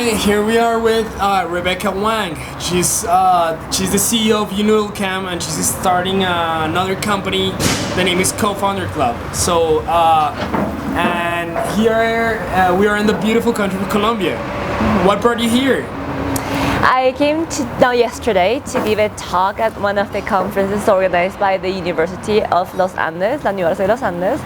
Hi, here we are with Rebeca Hwang. She's the CEO of YouNoodle Cam, and she's starting another company. The name is Co-Founder Club. So, and here we are in the beautiful country of Colombia. What brought you here? I came now yesterday to give a talk at one of the conferences organized by the University of Los Andes, la Universidad de los Andes,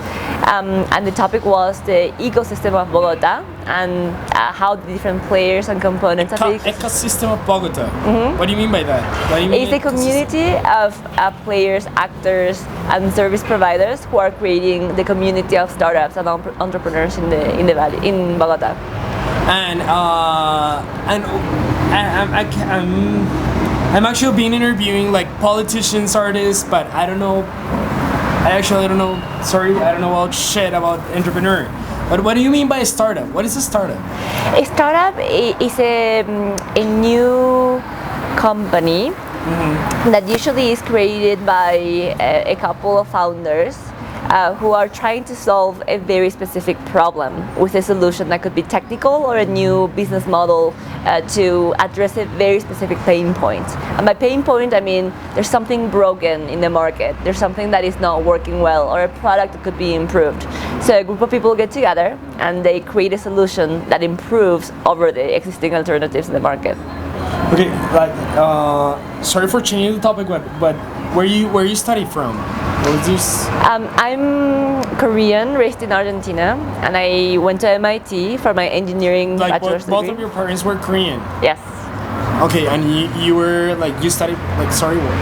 and the topic was the ecosystem of Bogota and how the different players and components of the ecosystem of Bogota. Mm-hmm. What do you mean by that? What do you mean it's a community of players, actors, and service providers who are creating the community of startups and entrepreneurs in the valley in Bogota. And I'm actually been interviewing like politicians, artists, but I don't know. I don't know. Sorry, I don't know about shit about entrepreneur. But what do you mean by a startup? What is a startup? A startup is a new company that usually is created by a couple of founders who are trying to solve a very specific problem with a solution that could be technical or a new business model to address a very specific pain point. And by pain point, I mean there's something broken in the market, there's something that is not working well, or a product that could be improved. So a group of people get together and they create a solution that improves over the existing alternatives in the market. Okay, sorry for changing the topic, but where you study from? What is this? I'm Korean, raised in Argentina, and I went to MIT for my engineering bachelor's degree. Both of your parents were Korean? Yes. Okay, and you studied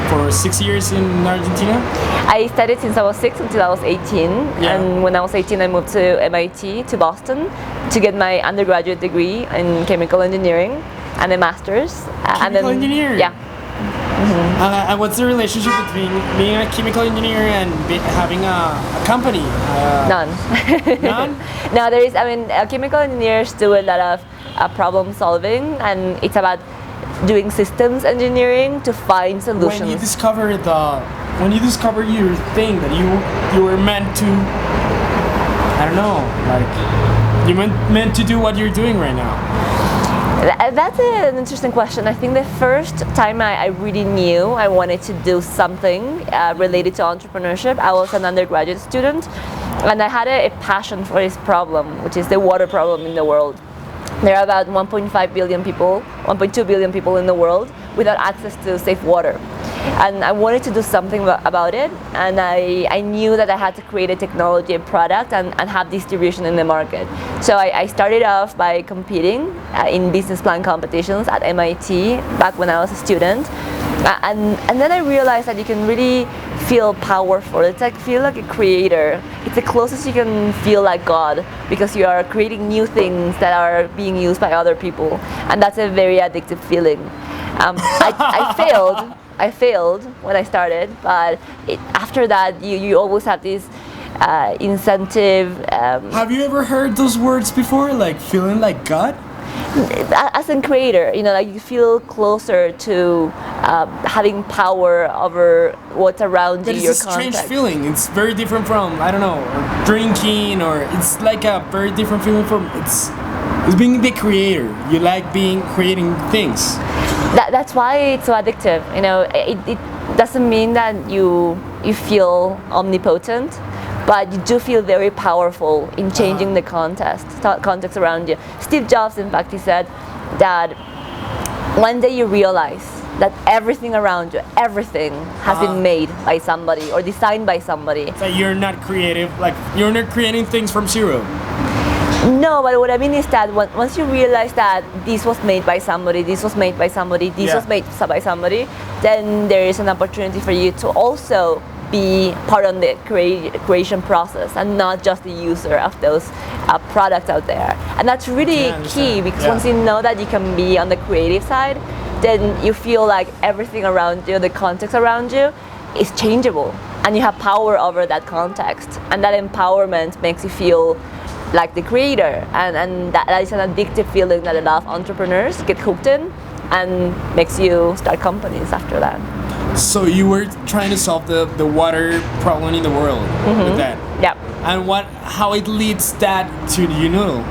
for 6 years in Argentina? I studied since I was 6 until I was 18, and when I was 18 I moved to MIT, to Boston, to get my undergraduate degree in chemical engineering and a master's. Chemical engineering? Yeah. Mm-hmm. And what's the relationship between being a chemical engineer and having a company? None. None? No, there is. I mean, chemical engineers do a lot of problem solving, and it's about doing systems engineering to find solutions. When you discover your thing that you were meant to, I don't know, like you meant to do what you're doing right now. That's an interesting question. I think the first time I really knew I wanted to do something related to entrepreneurship, I was an undergraduate student, and I had a passion for this problem, which is the water problem in the world. There are about 1.5 billion people, 1.2 billion people in the world without access to safe water. And I wanted to do something about it, and I knew that I had to create a technology, a product, and have distribution in the market. So I started off by competing in business plan competitions at MIT back when I was a student. And then I realized that you can really feel powerful. It's like feel like a creator. It's the closest you can feel like God, because you are creating new things that are being used by other people, and that's a very addictive feeling. I failed when I started, but after that you always have this incentive. Have you ever heard those words before, like feeling like God? As a creator, like you feel closer to having power over what's around you. It's a strange feeling. It's very different from, I don't know, drinking, or it's like a very different feeling from it's being the creator. You like creating things. That's why it's so addictive. It doesn't mean that you feel omnipotent, but you do feel very powerful in changing the context around you. Steve Jobs, in fact, he said that one day you realize that everything around you, everything has been made by somebody or designed by somebody. So you're not creative, like you're not creating things from zero. No, but what I mean is that once you realize that this was made by somebody, this was made by somebody, this was made by somebody, then there is an opportunity for you to also be part of the creation process and not just the user of those products out there. And that's really key, because once you know that you can be on the creative side, then you feel like everything around you, the context around you, is changeable, and you have power over that context, and that empowerment makes you feel like the creator, and that is an addictive feeling that a lot of entrepreneurs get hooked in, and makes you start companies after that. So you were trying to solve the water problem in the world with that. Yeah. And how it leads that to YouNoodle?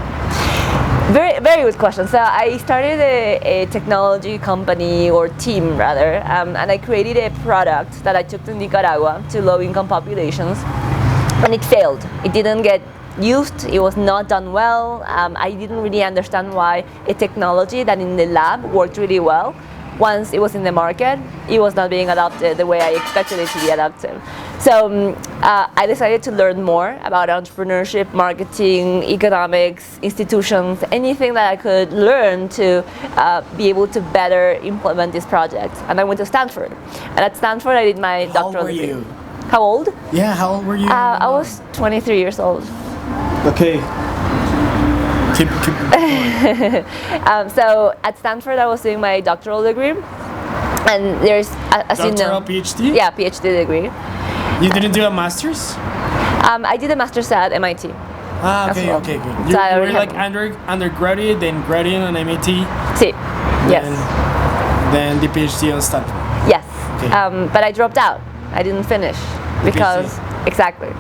Very, very good question. So I started a technology company or team rather, and I created a product that I took to Nicaragua to low-income populations, and it failed. It didn't get used. It was not done well. I didn't really understand why a technology that in the lab worked really well, once it was in the market, it was not being adopted the way I expected it to be adopted. So I decided to learn more about entrepreneurship, marketing, economics, institutions, anything that I could learn to be able to better implement this project. And I went to Stanford. And at Stanford, I did my doctoral degree. How old were you? How old? Yeah, how old were you? I was 23 years old. Okay. Keep going. So at Stanford, I was doing my doctoral degree. And there's, as you know... Doctoral PhD? Yeah, PhD degree. You didn't do a master's? I did a master's at MIT. Ah, as okay, well. okay, good. So You I were already like have- undergraduate, then graduate on MIT, Sí. Yes. then the PhD on Stanford. Yes. Okay. But I dropped out. I didn't finish because exactly.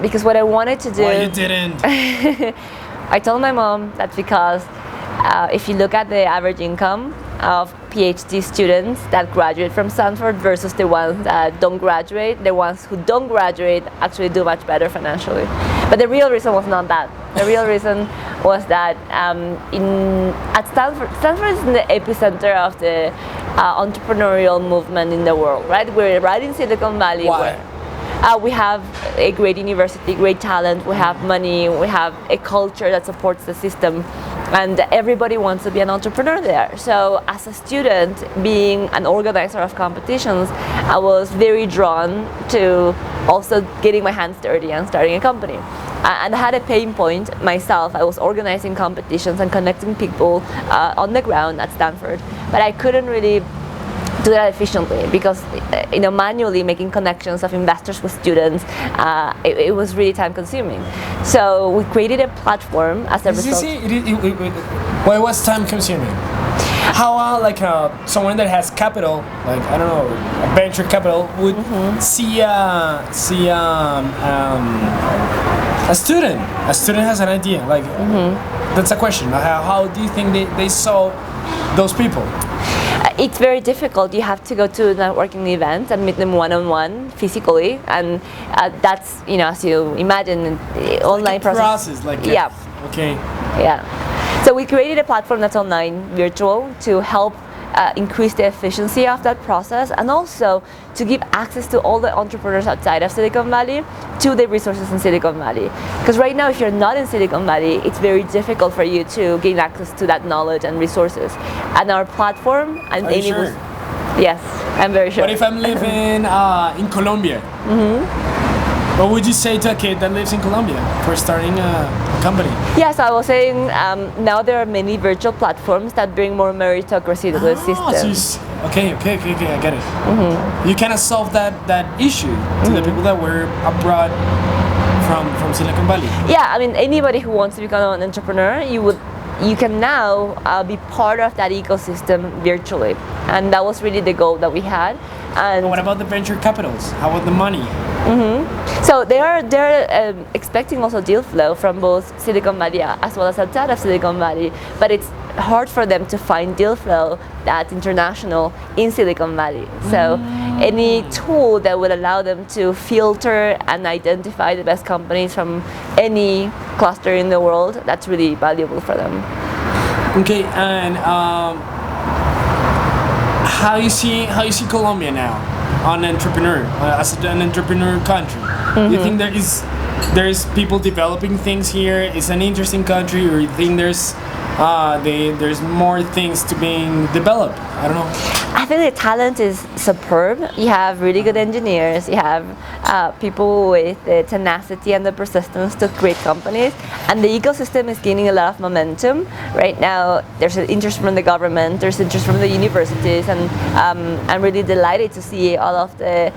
Because what I wanted to do. Why you didn't? I told my mom that because if you look at the average income of PhD students that graduate from Stanford versus the ones that don't graduate, the ones who don't graduate actually do much better financially. But the real reason was not that. The real reason was that at Stanford is in the epicenter of the entrepreneurial movement in the world, right? We're right in Silicon Valley. Why? We have a great university, great talent, we have money, we have a culture that supports the system, and everybody wants to be an entrepreneur there. So as a student, being an organizer of competitions, I was very drawn to also getting my hands dirty and starting a company. And I had a pain point myself. I was organizing competitions and connecting people on the ground at Stanford, but I couldn't really do that efficiently because manually making connections of investors with students, it was really time consuming. So we created a platform as a result. Why was time consuming? How someone that has capital, like I don't know, a venture capital would see a student. A student has an idea. Like that's a question. How do you think they saw those people? It's very difficult. You have to go to networking events and meet them one-on-one physically, and that's as you imagine, online process. Yeah. Okay. Yeah. So we created a platform that's online, virtual, to help increase the efficiency of that process, and also to give access to all the entrepreneurs outside of Silicon Valley to the resources in Silicon Valley. Because right now, if you're not in Silicon Valley, it's very difficult for you to gain access to that knowledge and resources. And our platform and Are you sure? Yes, I'm very sure. But if I'm living in Colombia, what would you say to a kid that lives in Colombia for starting a company? Yes, I was saying now there are many virtual platforms that bring more meritocracy to the system. So okay, I get it. You kind of solve that issue to the people that were abroad from Silicon Valley. Yeah, I mean anybody who wants to become an entrepreneur, you can now be part of that ecosystem virtually, and that was really the goal that we had. And what about the venture capitals? How about the money? So they're expecting also deal flow from both Silicon Valley as well as outside of Silicon Valley, but it's hard for them to find deal flow that's international in Silicon Valley. So any tool that would allow them to filter and identify the best companies from any cluster in the world, that's really valuable for them. Okay, and how you see Colombia now on entrepreneur as an entrepreneur country? Do you think there is people developing things here? It's an interesting country, or you think there's more things to being developed? I don't know. I think the talent is superb. You have really good engineers. You have people with the tenacity and the persistence to create companies. And the ecosystem is gaining a lot of momentum. Right now, there's an interest from the government, there's interest from the universities, and I'm really delighted to see all of the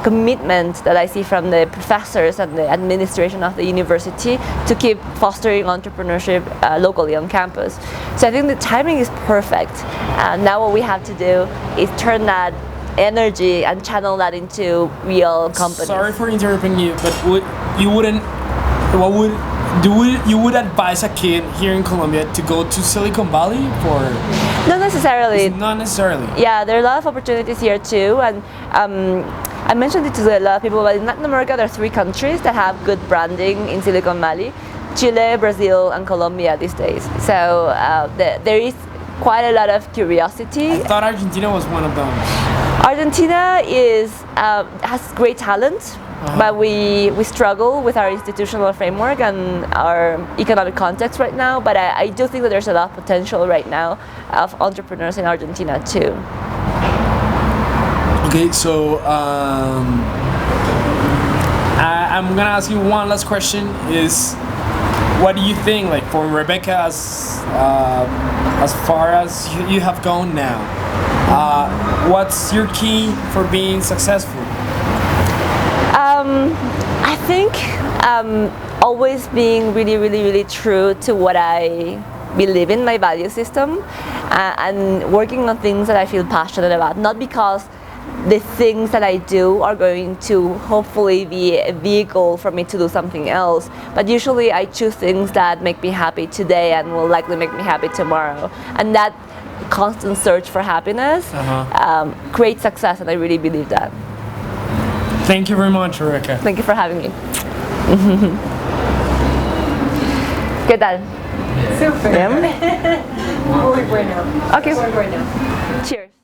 commitment that I see from the professors and the administration of the university to keep fostering entrepreneurship locally on campus. So I think the timing is perfect. Now what we have to do is turn that energy and channel that into real companies. Sorry for interrupting you, but what would you would advise a kid here in Colombia to go to Silicon Valley for? Not necessarily. Not necessarily. Yeah, there are a lot of opportunities here too, and I mentioned it to a lot of people, but in Latin America there are 3 countries that have good branding in Silicon Valley: Chile, Brazil, and Colombia these days. So there is quite a lot of curiosity. I thought Argentina was one of them. Argentina has great talent, but we struggle with our institutional framework and our economic context right now. But I do think that there's a lot of potential right now of entrepreneurs in Argentina too. Okay, so I'm gonna ask you one last question. Is what do you think, like, for Rebecca, as far as you have gone now? What's your key for being successful? I think always being really, really, really true to what I believe in, my value system, and working on things that I feel passionate about. Not because the things that I do are going to hopefully be a vehicle for me to do something else, but usually I choose things that make me happy today and will likely make me happy tomorrow. And that constant search for happiness creates success, and I really believe that. Thank you very much, Rebecca. Thank you for having me. ¿Qué tal? Super. Bien? Muy bueno. Okay. Muy bueno. Cheers.